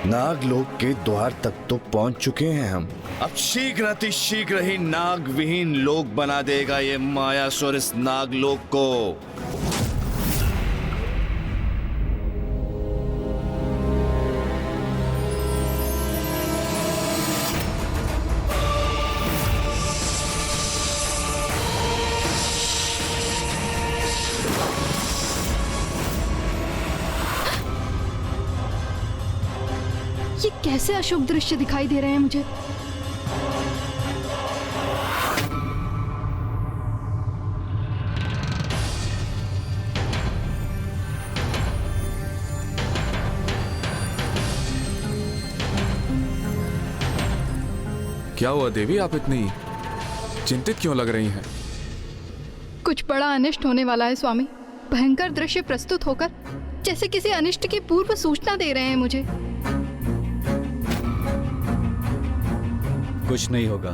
नागलोक के द्वार तक तो पहुंच चुके हैं हम। अब शीघ्र अतिशीघ्र ही नाग विहीन लोक बना देगा ये मायासुर इस नागलोक को। ये कैसे अशुभ दृश्य दिखाई दे रहे हैं मुझे। क्या हुआ देवी, आप इतनी चिंतित क्यों लग रही हैं? कुछ बड़ा अनिष्ट होने वाला है स्वामी। भयंकर दृश्य प्रस्तुत होकर जैसे किसी अनिष्ट की पूर्व सूचना दे रहे हैं मुझे। कुछ नहीं होगा।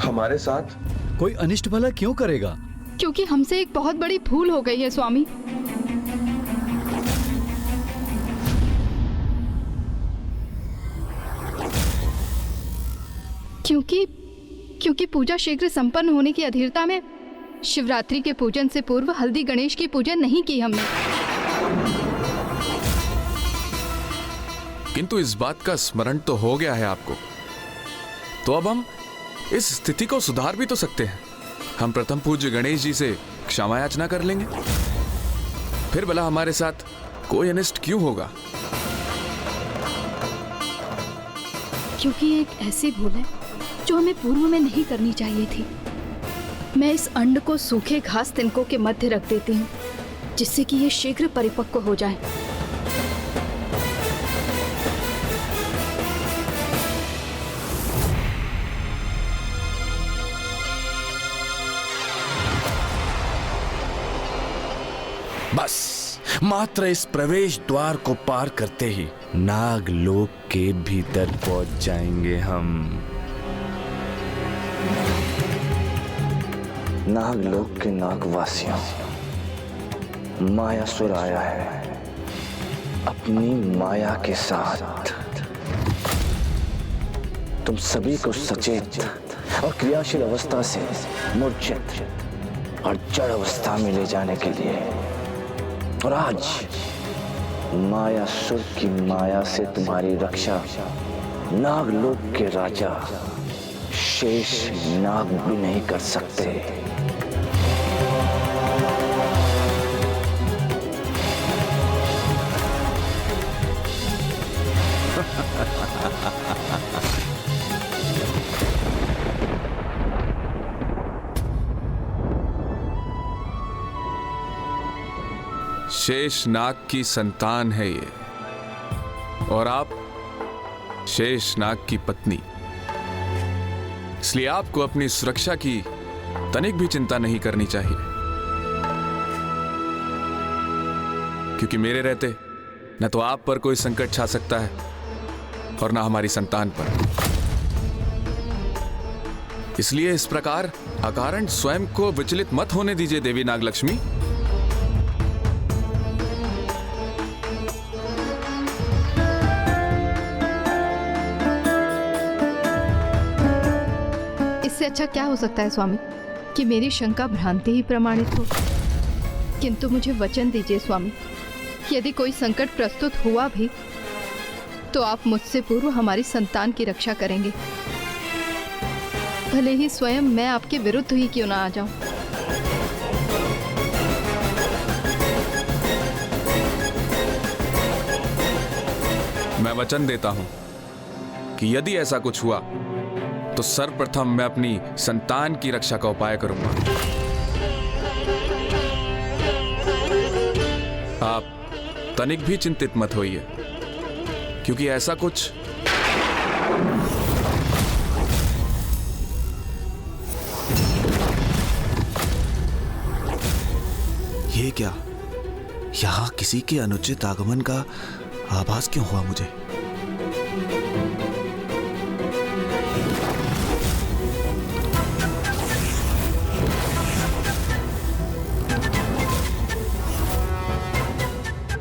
हमारे साथ कोई अनिष्ट भला क्यों करेगा? क्योंकि हमसे एक बहुत बड़ी भूल हो गई है स्वामी। क्योंकि पूजा शीघ्र संपन्न होने की अधीरता में शिवरात्रि के पूजन से पूर्व हल्दी गणेश की पूजन नहीं की हमने। किंतु इस बात का स्मरण तो हो गया है आपको, तो अब हम इस स्थिति को सुधार भी तो सकते हैं। हम प्रथम पूज्य गणेश जी से क्षमा याचना कर लेंगे, फिर भला हमारे साथ कोई अनिष्ट क्यों होगा। क्योंकि ये एक ऐसी भूल है जो हमें पूर्व में नहीं करनी चाहिए थी। मैं इस अंड को सूखे घास तिनकों के मध्य रख देती हूँ, जिससे कि ये शीघ्र परिपक्व हो जाए। बस मात्र इस प्रवेश द्वार को पार करते ही नागलोक के भीतर पहुंच जाएंगे हम। नागलोक के नागवासियों, मायासुर आया है अपनी माया के साथ। तुम सभी को सचेत और क्रियाशील अवस्था से मूर्छित और जड़ अवस्था में ले जाने के लिए, और आज मायासुर की माया से तुम्हारी रक्षा नागलोक के राजा शेष नाग भी नहीं कर सकते। शेष नाग की संतान है ये, और आप शेष नाग की पत्नी। इसलिए आपको अपनी सुरक्षा की तनिक भी चिंता नहीं करनी चाहिए, क्योंकि मेरे रहते न तो आप पर कोई संकट छा सकता है और न हमारी संतान पर। इसलिए इस प्रकार अकारण स्वयं को विचलित मत होने दीजिए देवी नागलक्ष्मी। इससे अच्छा क्या हो सकता है स्वामी कि मेरी शंका भ्रांति ही प्रमाणित हो। किंतु मुझे वचन दीजिए स्वामी, यदि कोई संकट प्रस्तुत हुआ भी तो आप मुझसे पूर्व हमारी संतान की रक्षा करेंगे, भले ही स्वयं मैं आपके विरुद्ध ही क्यों ना आ जाऊं। मैं वचन देता हूं कि यदि ऐसा कुछ हुआ तो सर्वप्रथम मैं अपनी संतान की रक्षा का उपाय करूंगा। आप तनिक भी चिंतित मत होइए, क्योंकि ऐसा कुछ ये क्या, यहाँ किसी के अनुचित आगमन का आभास क्यों हुआ मुझे?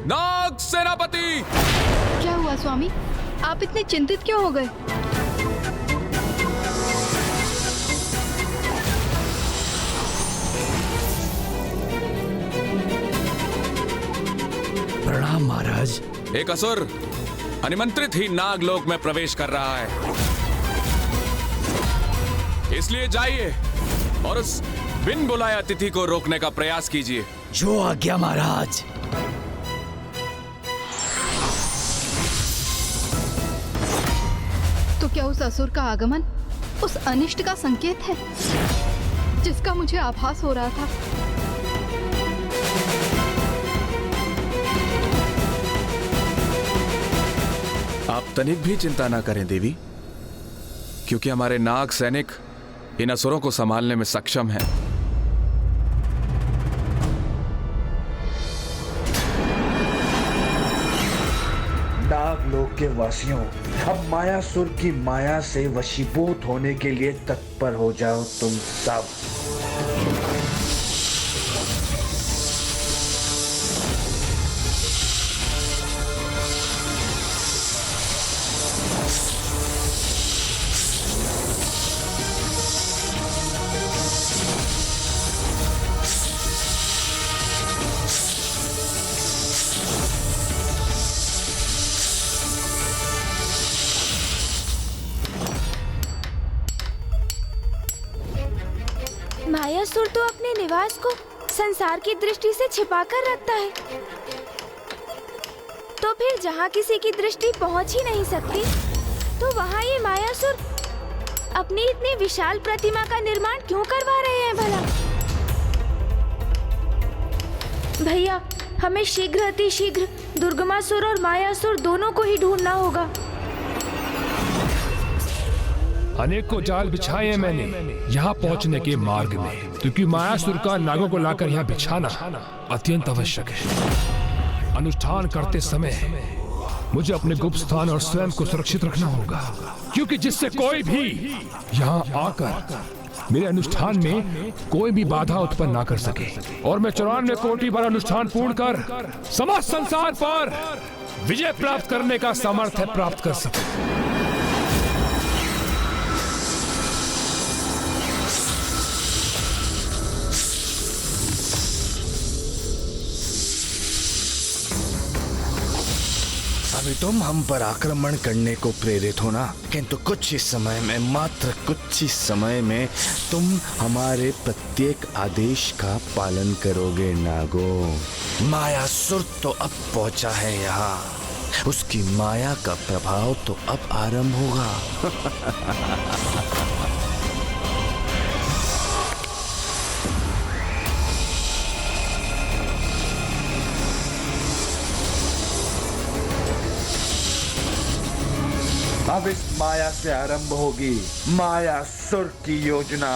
नाग सेनापति! क्या हुआ स्वामी? आप इतने चिंतित क्यों हो गए? प्रणाम महाराज। एक असुर अनिमंत्रित ही नागलोक में प्रवेश कर रहा है, इसलिए जाइए और उस बिन बुलाए अतिथि को रोकने का प्रयास कीजिए। जो आज्ञा महाराज। तो क्या उस असुर का आगमन उस अनिष्ट का संकेत है जिसका मुझे आभास हो रहा था? आप तनिक भी चिंता ना करें देवी, क्योंकि हमारे नाग सैनिक इन असुरों को संभालने में सक्षम हैं। नागलोक के वासियों, अब मायासुर की माया से वशीभूत होने के लिए तत्पर हो जाओ तुम सब। मायासुर तो अपने निवास को संसार की दृष्टि से छिपाकर रखता है, तो फिर जहाँ किसी की दृष्टि पहुँच ही नहीं सकती, तो वहाँ ये मायासुर अपनी इतनी विशाल प्रतिमा का निर्माण क्यों करवा रहे हैं भला? भैया, हमें शीघ्र अतिशीघ्र दुर्गमासुर और मायासुर दोनों को ही ढूंढना होगा। अनेकों जाल बिछाए हैं मैंने यहाँ पहुँचने के मार्ग में, क्योंकि मायासुर का नागों को लाकर यहाँ बिछाना अत्यंत आवश्यक है। अनुष्ठान करते समय मुझे अपने गुप्त स्थान और स्वयं को सुरक्षित रखना होगा, क्योंकि जिससे कोई भी यहाँ आकर मेरे अनुष्ठान में कोई भी बाधा उत्पन्न ना कर सके, और मैं 94 कोटि बार अनुष्ठान पूर्ण कर समस्त संसार पर विजय प्राप्त करने का सामर्थ्य प्राप्त कर सके। अभी तुम हम पर आक्रमण करने को प्रेरित हो ना, किंतु कुछ ही समय में, मात्र कुछ ही समय में तुम हमारे प्रत्येक आदेश का पालन करोगे नागो। मायासुर तो अब पहुंचा है यहाँ, उसकी माया का प्रभाव तो अब आरंभ होगा। अब इस माया से आरंभ होगी मायासुर की योजना।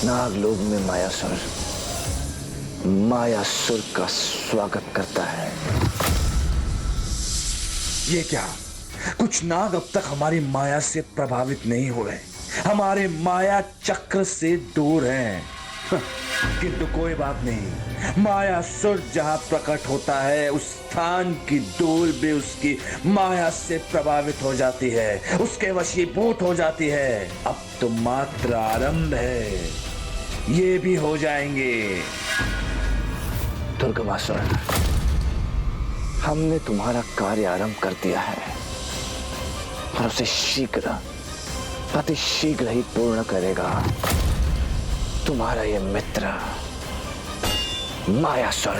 नागलोक में मायासुर का स्वागत करता है। ये क्या? कुछ नाग अब तक हमारी माया से प्रभावित नहीं हुए, हमारे माया चक्र से दूर हैं। किंतु कोई बात नहीं, मायासुर जहां प्रकट होता है उस स्थान की धूल भी उसकी माया से प्रभावित हो जाती है, उसके वशीभूत हो जाती है। अब तो मात्र आरंभ है, ये भी हो जाएंगे। दुर्गमासुर, हमने तुम्हारा कार्य आरंभ कर दिया है और उसे शीघ्र, अति शीघ्र ही पूर्ण करेगा तुम्हारा ये मित्र मायासुर।